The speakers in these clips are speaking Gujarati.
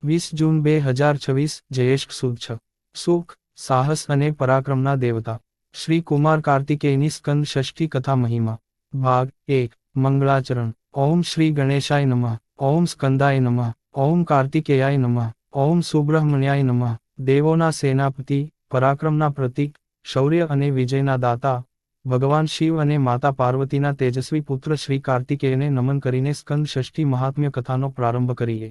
20 જૂન 2026 જયેષ્ઠ સુદ 6 સુખ સાહસ અને પરાક્રમના દેવતા શ્રી કુમાર કાર્તિકેયની સ્કંદ ષષ્ઠી કથા મહિમા ભાગ 1 મંગળાચરણ ઓમ શ્રી ગણેશાય નમઃ ઓમ સ્કંદાય નમઃ ઓમ કાર્તિકેયાય નમઃ ઓમ સુબ્રહ્મણ્યાય નમઃ દેવોના સેનાપતિ પરાક્રમના પ્રતીક શૌર્ય અને વિજયના દાતા ભગવાન શિવ અને માતા પાર્વતીના તેજસ્વી પુત્ર શ્રી કાર્તિકેયને નમન કરીને સ્કંદ ષષ્ઠી મહાત્મ્ય કથાનો પ્રારંભ કરીએ.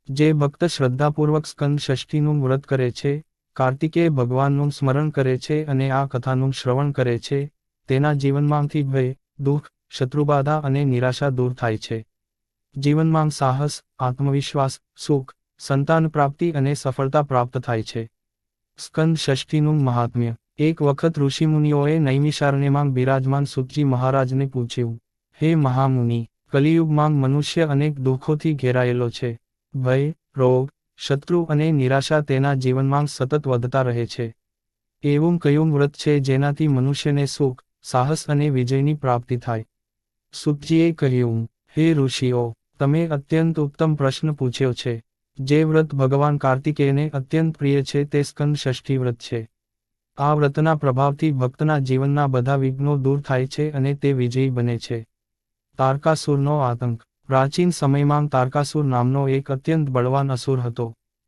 જે ભક્ત શ્રદ્ધાપૂર્વક સ્કંદ ષષ્ઠીનું વ્રત કરે છે, કાર્તિકેય ભગવાનનું સ્મરણ કરે છે અને આ કથાનું શ્રવણ કરે છે, તેના જીવનમાંથી ભય, દુઃખ, શત્રુબાધા અને નિરાશા દૂર થાય છે. જીવનમાં સાહસ, આત્મવિશ્વાસ, સુખ, સંતાન પ્રાપ્તિ અને સફળતા પ્રાપ્ત થાય છે. સ્કંદ ષષ્ઠીનું મહાત્મ્ય. એક વખત ઋષિમુનિઓએ નૈમિષારણ્યમાં બિરાજમાન સૂતજી મહારાજને પૂછ્યું, હે મહામુનિ, કલિયુગમાં મનુષ્ય અનેક દુઃખોથી ઘેરાયેલો છે. ભય, રોગ, શત્રુ અને નિરાશા તેના જીવનમાં સતત વધતા રહે છે. એવું કયું વ્રત છે જેનાથી મનુષ્યને સુખ, સાહસ અને વિજયની પ્રાપ્તિ થાય? સૂતજીએ કહ્યું, હે ઋષિઓ, તમે અત્યંત ઉત્તમ પ્રશ્ન પૂછ્યો છે. જે વ્રત ભગવાન કાર્તિકેયને અત્યંત પ્રિય છે તે સ્કંદ ષષ્ઠી વ્રત છે. આ વ્રતના પ્રભાવથી ભક્તના જીવનના બધા વિઘ્નો દૂર થાય છે અને તે વિજયી બને છે. તારકાસુરનો આતંક. પ્રાચીન સમયમાં તારકાસુર નામનો એક અત્યંત બળવાન અસુર હતો.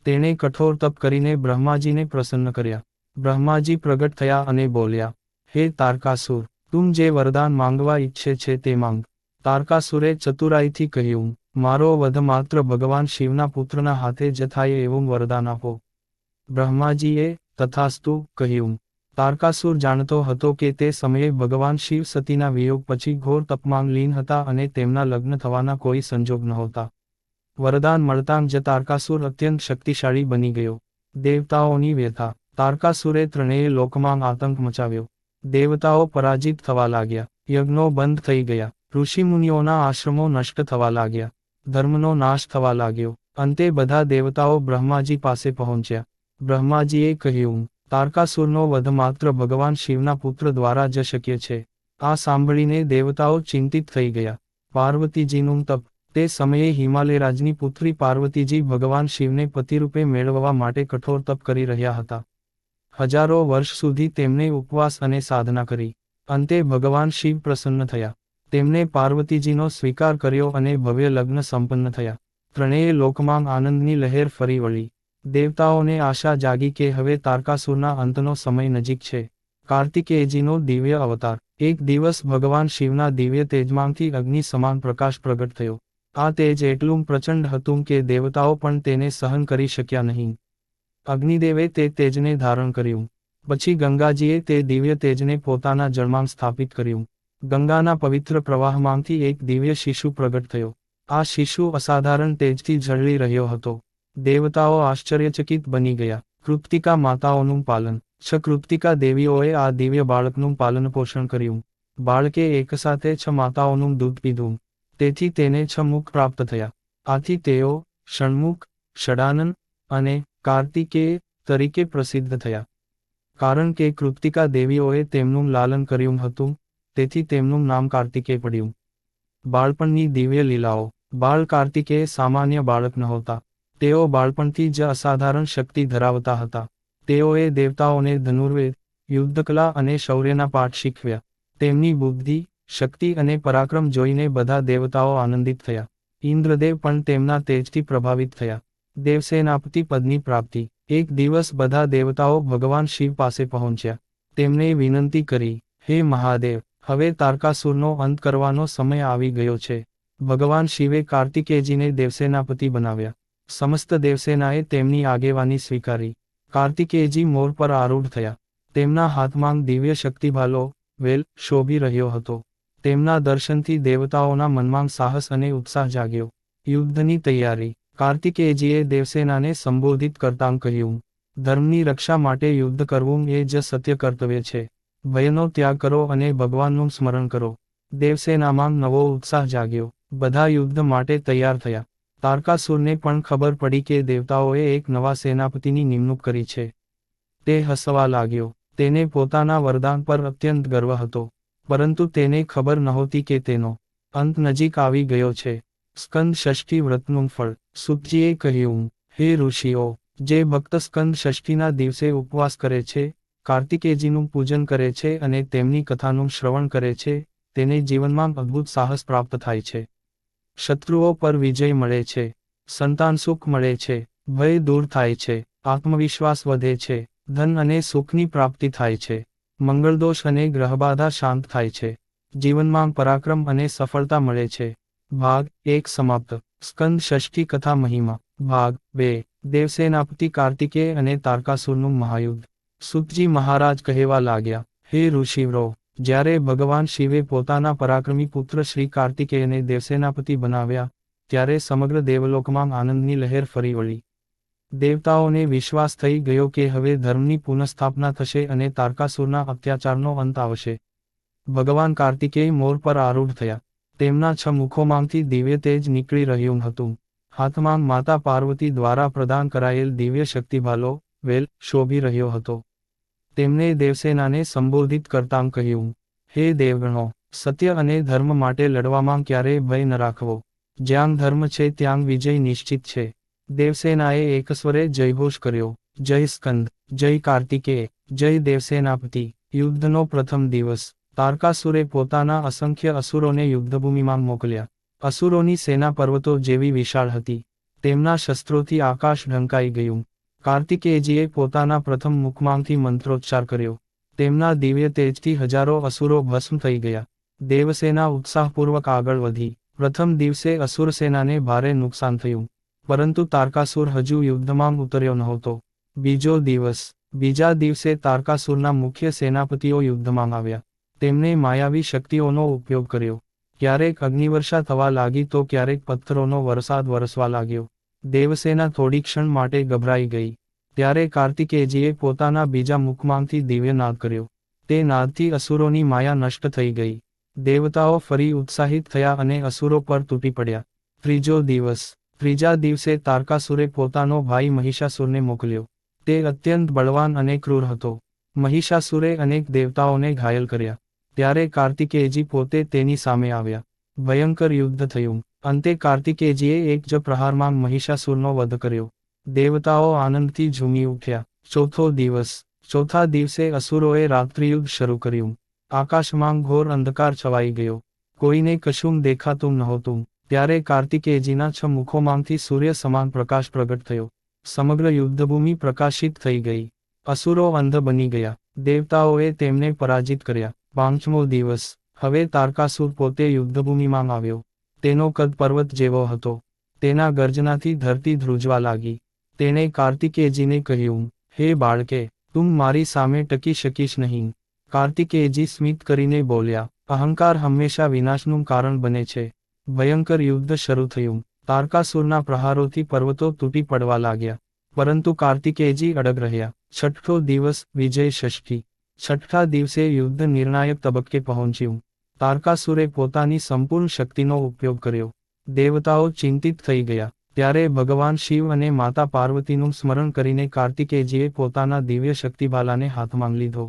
તેણે કઠોર તપ કરીને બ્રહ્માજીને પ્રસન્ન કર્યા. બ્રહ્માજી પ્રગટ થયા અને બોલ્યા, હે તારકાસુર, તું જે વરદાન માંગવા ઈચ્છે છે તે માંગ. તારકાસુરે ચતુરાઈથી કહ્યું, મારો વધ માત્ર ભગવાન શિવના પુત્રના હાથે જ થાય એવું વરદાન આપો. બ્રહ્માજીએ તથાસ્તુ કહ્યું. તારકાસુર જાણતો હતો કે તે સમયે ભગવાન શિવ સતીના વિયોગ પછી ઘોર તપમાં લીન હતા અને તેમના લગ્ન થવાના કોઈ સંજોગ નહોતા. વરદાન મળતાં જ તારકાસુર અત્યંત શક્તિશાળી બની ગયો. દેવતાઓની વ્યથા. તારકાસુરે ત્રણેય લોકમાં આતંક મચાવ્યો. દેવતાઓ પરાજિત થવા લાગ્યા. યજ્ઞો બંધ થઈ ગયા. ઋષિમુનિઓના આશ્રમો નષ્ટ થવા લાગ્યા. ધર્મનો નાશ થવા લાગ્યો. અંતે બધા દેવતાઓ બ્રહ્માજી પાસે પહોંચ્યા. બ્રહ્માજીએ કહ્યું, તારકાસુરનો વધ માત્ર ભગવાન શિવના પુત્ર દ્વારા જ શક્ય છે. આ સાંભળીને દેવતાઓ ચિંતિત થઈ ગયા. પાર્વતીજીનું તપ. તે સમયે હિમાલયરાજની પુત્રી પાર્વતીજી ભગવાન શિવને પતિરૂપે મેળવવા માટે કઠોર તપ કરી રહ્યા હતા. હજારો વર્ષ સુધી તેમણે ઉપવાસ અને સાધના કરી. અંતે ભગવાન શિવ પ્રસન્ન થયા. તેમણે પાર્વતીજીનો સ્વીકાર કર્યો અને ભવ્ય લગ્ન સંપન્ન થયા. ત્રણેય લોકમાં આનંદની લહેર ફરી વળી. દેવતાઓને આશા જાગી કે હવે તારકાસુરના અંતનો સમય નજીક છે. કાર્તિકેયજીનો દિવ્ય અવતાર. એક દિવસ ભગવાન શિવના દિવ્ય તેજમાંથી અગ્નિ સમાન પ્રકાશ પ્રગટ થયો. આ તેજ એટલું પ્રચંડ હતું કે દેવતાઓ પણ તેને સહન કરી શક્યા નહીં. અગ્નિદેવે તે તેજને ધારણ કર્યું. પછી ગંગાજીએ તે દિવ્ય તેજને પોતાના જળમાં સ્થાપિત કર્યું. ગંગાના પવિત્ર પ્રવાહમાંથી એક દિવ્ય શિશુ પ્રગટ થયો. આ શિશુ અસાધારણ તેજથી ઝળહળી રહ્યો હતો. દેવતાઓ આશ્ચર્યચકિત બની ગયા. કૃત્તિકા માતાઓનું પાલન. કૃત્તિકા દેવીઓએ આ દિવ્ય બાળકનું પાલનપોષણ કર્યું. બાળકે એકસાથે 6 માતાઓનું દૂધ પીધું. તેથી તેને 6 મુખ પ્રાપ્ત થયા. આથી તેઓ ષણમુખ, ષડાનન અને કાર્તિકેય તરીકે પ્રસિદ્ધ થયા. કારણ કે કૃત્તિકા દેવીઓએ તેમનું લાલન કર્યું હતું, તેથી તેમનું નામ કાર્તિકેય પડ્યું. બાળપણની દિવ્ય લીલાઓ. બાળ કાર્તિકેય સામાન્ય બાળક નહોતા. તેઓ બાળપણથી જ અસાધારણ શક્તિ ધરાવતા હતા. તેઓએ દેવતાઓને ધનુર્વેદ, યુદ્ધકલા અને શૌર્યના પાઠ શીખવ્યા. તેમની બુદ્ધિ, શક્તિ અને પરાક્રમ જોઈને બધા દેવતાઓ આનંદિત થયા. ઇન્દ્રદેવ પણ તેમના તેજથી પ્રભાવિત થયા. દેવસેનાપતિ પદની પ્રાપ્તિ. એક દિવસ બધા દેવતાઓ ભગવાન શિવ પાસે પહોંચ્યા. તેમણે વિનંતી કરી, હે મહાદેવ, હવે તારકાસુરનો અંત કરવાનો સમય આવી ગયો છે. ભગવાન શિવે કાર્તિકેયજીને દેવસેનાપતિ બનાવ્યા. સમસ્ત દેવસેનાએ તેમની આગેવાની સ્વીકારી. કાર્તિકેયજી મોર પર આરૂઢ થયા. તેમના હાથમાં દિવ્ય શક્તિભાલો, વેલ, શોભી રહ્યો હતો. તેમના દર્શનથી દેવતાઓના મનમાં સાહસ અને ઉત્સાહ જાગ્યો. યુદ્ધની તૈયારી. કાર્તિકેયજીએ દેવસેનાને સંબોધિત કરતાં કહ્યું, ધર્મની રક્ષા માટે યુદ્ધ કરવું એ જ સત્ય કર્તવ્ય છે. ભયનો ત્યાગ કરો અને ભગવાનનું સ્મરણ કરો. દેવસેનામાં નવો ઉત્સાહ જાગ્યો. બધા યુદ્ધ માટે તૈયાર થયા. તારકાસુરને પણ ખબર પડી કે દેવતાઓએ એક નવા સેનાપતિની નિમણૂક કરી છે. તે હસવા લાગ્યો. તેને પોતાના વરદાન પર અત્યંત ગર્વ હતો. પરંતુ તેને ખબર નહોતી કે તેનો અંત નજીક આવી ગયો છે. સ્કંદ ષષ્ઠી વ્રતનું ફળ. સૂતજીએ કહ્યું, હે ઋષિઓ, જે ભક્ત સ્કંદ ષષ્ઠીના દિવસે ઉપવાસ કરે છે, કાર્તિકેયજીનું પૂજન કરે છે અને તેમની કથાનું શ્રવણ કરે છે, તેને જીવનમાં અદ્ભુત સાહસ પ્રાપ્ત થાય છે. શત્રુઓ પર વિજય મળે છે, સંતાન સુખ મળે છે, ભય દૂર થાય છે, આત્મવિશ્વાસ વધે છે, ધન અને સુખની પ્રાપ્તિ થાય છે, મંગળદોષ અને ગ્રહબાધા શાંત થાય છે, જીવનમાં પરાક્રમ અને સફળતા મળે છે. ભાગ 1 સમાપ્ત. સ્કંદ ષષ્ઠી કથા મહિમા. ભાગ 2. દેવસેનાપતિ કાર્તિકેય અને તારકાસુરનું મહાયુદ્ધ. સૂતજી મહારાજ કહેવા લાગ્યા, હે ઋષિવરો, જ્યારે ભગવાન શિવે પોતાના પરાક્રમી પુત્ર શ્રી કાર્તિકેયને દેવસેનાપતિ બનાવ્યા, ત્યારે સમગ્ર દેવલોકમાં આનંદની લહેર ફરી વળી. દેવતાઓને વિશ્વાસ થઈ ગયો કે હવે ધર્મની પુનઃસ્થાપના થશે અને તારકાસુરના અત્યાચારનો અંત આવશે. ભગવાન કાર્તિકેય મોર પર આરૂઢ થયા. તેમના 6 મુખોમાંથી દિવ્ય તેજ નીકળી રહ્યું હતું. હાથમાં માતા પાર્વતી દ્વારા પ્રદાન કરાયેલ દિવ્ય શક્તિભાલો, વેલ, શોભી રહ્યો હતો. તેમણે દેવસેનાને સંબોધિત કરતાં કહ્યું, હે દેવગણો, સત્ય અને ધર્મ માટે લડવામાં ક્યારેય ભય ન રાખવો. જ્યાં ધર્મ છે ત્યાં વિજય નિશ્ચિત છે. દેવસેનાએ એકસ્વરે જયઘોષ કર્યો, જય સ્કંદ, જય કાર્તિકેય, જય દેવસેનાપતિ. યુદ્ધનો પ્રથમ દિવસ. તારકાસુરે પોતાના અસંખ્ય અસુરોને યુદ્ધભૂમિમાં મોકલ્યા. અસુરોની સેના પર્વતો જેવી વિશાળ હતી. તેમના શસ્ત્રોથી આકાશ ઢંકાઈ ગયું. કાર્તિકેયજીએ પોતાના પ્રથમ મુખમાંથી મંત્રોચ્ચાર કર્યો. તેમના દિવ્ય તેજથી હજારો અસુરો ભસ્મ થઈ ગયા. દેવસેના ઉત્સાહપૂર્વક આગળ વધી. પ્રથમ દિવસે અસુર સેનાને ભારે નુકસાન થયું, પરંતુ તારકાસુર હજુ યુદ્ધમાં ઉતર્યો નહોતો. બીજો દિવસ. બીજા દિવસે તારકાસુરના મુખ્ય સેનાપતિઓ યુદ્ધમાં આવ્યા. તેમણે માયાવી શક્તિઓનો ઉપયોગ કર્યો. ક્યારેક અગ્નિવર્ષા થવા લાગી તો ક્યારેક પથ્થરોનો વરસાદ વરસવા લાગ્યો. દેવસેના થોડી ક્ષણ માટે ગભરાઈ ગઈ. ત્યારે કાર્તિકેયજીએ પોતાના બીજા મુખમાંથી દિવ્ય નાદ કર્યો. તે નાદથી અસુરોની માયા નષ્ટ થઈ ગઈ. દેવતાઓ ફરી ઉત્સાહિત થયા અને અસુરો પર તૂટી પડ્યા. ત્રીજો દિવસ. ત્રીજા દિવસે તારકાસુરે પોતાનો ભાઈ મહિષાસુરને મોકલ્યો. તે અત્યંત બળવાન અને ક્રૂર હતો. મહિષાસુરે અનેક દેવતાઓને ઘાયલ કર્યા. ત્યારે કાર્તિકેયજી પોતે તેની સામે આવ્યા. ભયંકર યુદ્ધ થયું. અંતે કાર્તિકેયજીએ એક જ પ્રહારમાં મહિષાસુરનો વધ કર્યો. દેવતાઓ આનંદથી ઝૂમી ઉઠ્યા. ચોથો દિવસ. ચોથા દિવસે અસુરોએ રાત્રિયુદ્ધ શરૂ કર્યું. આકાશમાં ઘોર અંધકાર છવાઈ ગયો. કોઈને કશું દેખાતું નહોતું. ત્યારે કાર્તિકેયજીના 6 મુખોમાંથી સૂર્ય સમાન પ્રકાશ પ્રગટ થયો. સમગ્ર યુદ્ધભૂમિ પ્રકાશિત થઈ ગઈ. અસુરો અંધ બની ગયા. દેવતાઓએ તેમને પરાજિત કર્યા. પાંચમો દિવસ. હવે તારકાસુર પોતે યુદ્ધભૂમિમાં આવ્યો. તેનો કદ પર્વત જેવો હતો. તેના ગર્જનાથી ધરતી ધ્રુજવા લાગી. તેણે કાર્તિકેયજીને કહ્યું, હે બાળકે, તું મારી સામે ટકી શકીશ નહીં. કાર્તિકેયજી સ્મિત કરીને બોલ્યા, અહંકાર હંમેશા વિનાશનું કારણ બને છે. ભયંકર યુદ્ધ શરૂ થયું. તારકાસુરના પ્રહારોથી પર્વતો તૂટી પડવા લાગ્યા. પરંતુ કાર્તિકેયજી અડગ રહ્યા. છઠ્ઠો દિવસ. વિજય ષષ્ઠી. છઠ્ઠા દિવસે યુદ્ધ નિર્ણાયક તબક્કે પહોંચ્યું. તારકાસુરે પોતાની સંપૂર્ણ શક્તિનો ઉપયોગ કર્યો. દેવતાઓ ચિંતિત થઈ ગયા. ત્યારે ભગવાન શિવ અને માતા પાર્વતીનું સ્મરણ કરીને કાર્તિકેયજીએ પોતાના દિવ્ય શક્તિભાલાને હાથમાં લીધો.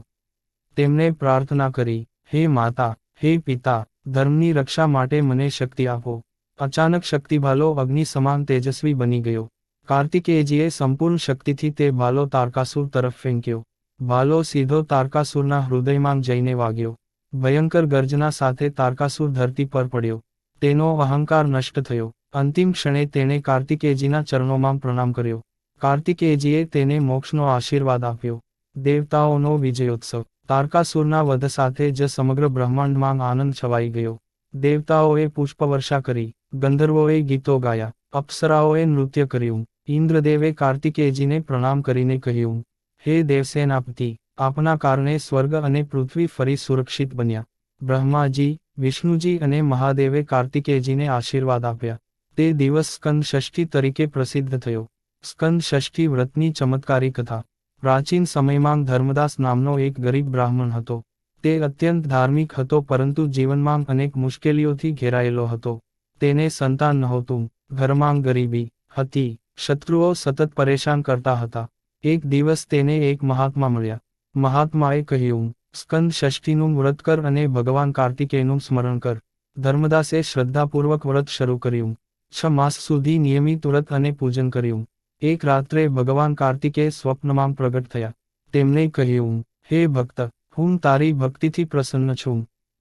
તેમણે પ્રાર્થના કરી, હે માતા, હે પિતા, ધર્મની રક્ષા માટે મને શક્તિ આપો. અચાનક શક્તિભાલો અગ્નિ સમાન તેજસ્વી બની ગયો. કાર્તિકેયજીએ સંપૂર્ણ શક્તિથી તે ભાલો તારકાસુર તરફ ફેંક્યો. ભાલો સીધો તારકાસુરના હૃદયમાં જઈને વાગ્યો. ભયંકર ગર્જના સાથે તારકાસુર ધરતી પર પડ્યો. તેનો અહંકાર નષ્ટ થયો. અંતિમ ક્ષણે તેણે કાર્તિકેયજીના ચરણોમાં પ્રણામ કર્યો. કાર્તિકેયજીએ તેને મોક્ષનો આશીર્વાદ આપ્યો. દેવતાઓનો વિજયોત્સવ. તારકાસુરના વધ સાથે જ સમગ્ર બ્રહ્માંડમાં આનંદ છવાઈ ગયો. દેવતાઓએ પુષ્પવર્ષા કરી. ગંધર્વોએ ગીતો ગાયા. અપ્સરાઓએ નૃત્ય કર્યું. ઇન્દ્રદેવે કાર્તિકેયજીને પ્રણામ કરીને કહ્યું, હે દેવસેનાપતિ, આપના કારણે સ્વર્ગ અને પૃથ્વી ફરી સુરક્ષિત બન્યા. બ્રહ્માજી, વિષ્ણુજી અને મહાદેવે કાર્તિકેયજીને આશીર્વાદ આપ્યા. તે દિવસ સ્કંદ ષષ્ઠી તરીકે પ્રસિદ્ધ થયો. સ્કંદ ષષ્ઠી વ્રતની ચમત્કારી કથા. પ્રાચીન સમયમાં ધર્મદાસ નામનો એક ગરીબ બ્રાહ્મણ હતો. તે અત્યંત ધાર્મિક હતો પરંતુ જીવનમાં અનેક મુશ્કેલીઓથી ઘેરાયેલો હતો. તેને સંતાન નહોતું. ઘરમાં ગરીબી હતી. શત્રુઓ સતત પરેશાન કરતા હતા. એક દિવસ તેને એક મહાત્મા મળ્યા. મહાત્માએ કહ્યું, સ્કંદ ષષ્ઠીનું વ્રત કર અને ભગવાન કાર્તિકેયનું સ્મરણ કર. ધર્મદાસે શ્રદ્ધાપૂર્વક વ્રત શરૂ કર્યું. 6 માસ સુધી નિયમિત વ્રત અને પૂજન કર્યું. એક રાત્રે ભગવાન કાર્તિકેય સ્વપ્નમાં પ્રગટ થયા. તેમણે કહ્યું, હે ભક્ત, હું તારી ભક્તિથી પ્રસન્ન છું.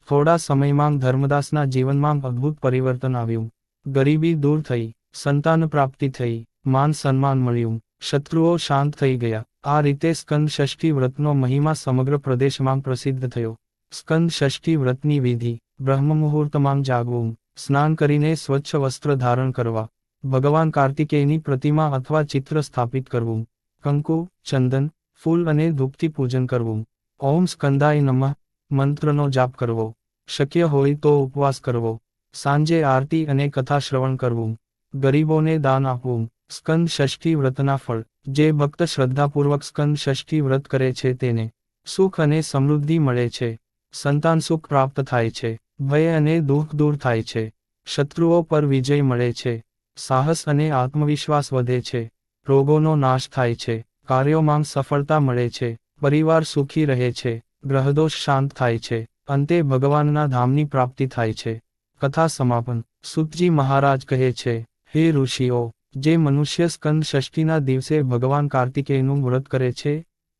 થોડા સમયમાં ધર્મદાસના જીવનમાં અદ્ભુત પરિવર્તન આવ્યું. ગરીબી દૂર થઈ, સંતાન પ્રાપ્તિ થઈ, માન સન્માન મળ્યું, શત્રુઓ શાંત થઈ ગયા. આ રીતે સ્કંદ ષષ્ઠી વ્રતનો મહિમા સમગ્ર પ્રદેશમાં પ્રસિદ્ધ થયો. સ્કંદ ષષ્ઠી વ્રતની વિધિ: બ્રહ્મ મુહૂર્તમાં જાગવું, સ્નાન કરીને સ્વચ્છ વસ્ત્ર ધારણ કરવા, ભગવાન કાર્તિકેયની પ્રતિમા અથવા ચિત્ર સ્થાપિત કરવું, કંકુ, ચંદન, ફૂલ અને ધૂપથી પૂજન કરવું, ઓમ સ્કંદાય નમઃ મંત્રનો જાપ કરવો, શક્ય હોય તો ઉપવાસ કરવો, સાંજે આરતી અને કથા શ્રવણ કરવું, ગરીબોને દાન આપવું. સ્કંદ ષષ્ઠી વ્રતના ફળ: જે ભક્ત શ્રદ્ધાપૂર્વક સ્કંદ ષષ્ઠી વ્રત કરે છે તેને સુખ અને સમૃદ્ધિ મળે છે, સંતાન સુખ પ્રાપ્ત થાય છે, ભય અને દુઃખ દૂર થાય છે, શત્રુઓ પર વિજય મળે છે, સાહસ અને આત્મવિશ્વાસ વધે છે, રોગોનો નાશ થાય છે, કાર્યોમાં સફળતા મળે છે, પરિવાર સુખી રહે છે, ગ્રહદોષ શાંત થાય છે, અંતે ભગવાનના ધામની પ્રાપ્તિ થાય છે. કથા સમાપન: સૂતજી મહારાજ કહે છે, હે ઋષિઓ, જે મનુષ્ય સ્કંદ ષષ્ઠીના દિવસે ભગવાન કાર્તિકેયનું વ્રત કરે છે,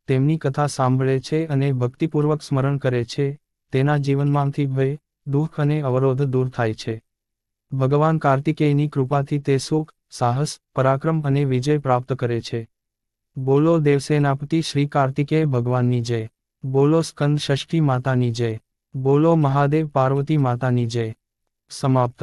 તેમની કથા સાંભળે છે અને ભક્તિપૂર્વક સ્મરણ કરે છે, તેના જીવનમાંથી ભય, દુઃખ અને અવરોધ દૂર થાય છે. ભગવાન કાર્તિકેયની કૃપાથી તે સુખ, સાહસ, પરાક્રમ અને વિજય પ્રાપ્ત કરે છે. બોલો દેવસેનાપતિ શ્રી કાર્તિકેય ભગવાનની જય. બોલો સ્કંદ ષષ્ઠી માતાની જય. બોલો મહાદેવ પાર્વતી માતાની જય. સમાપ્ત.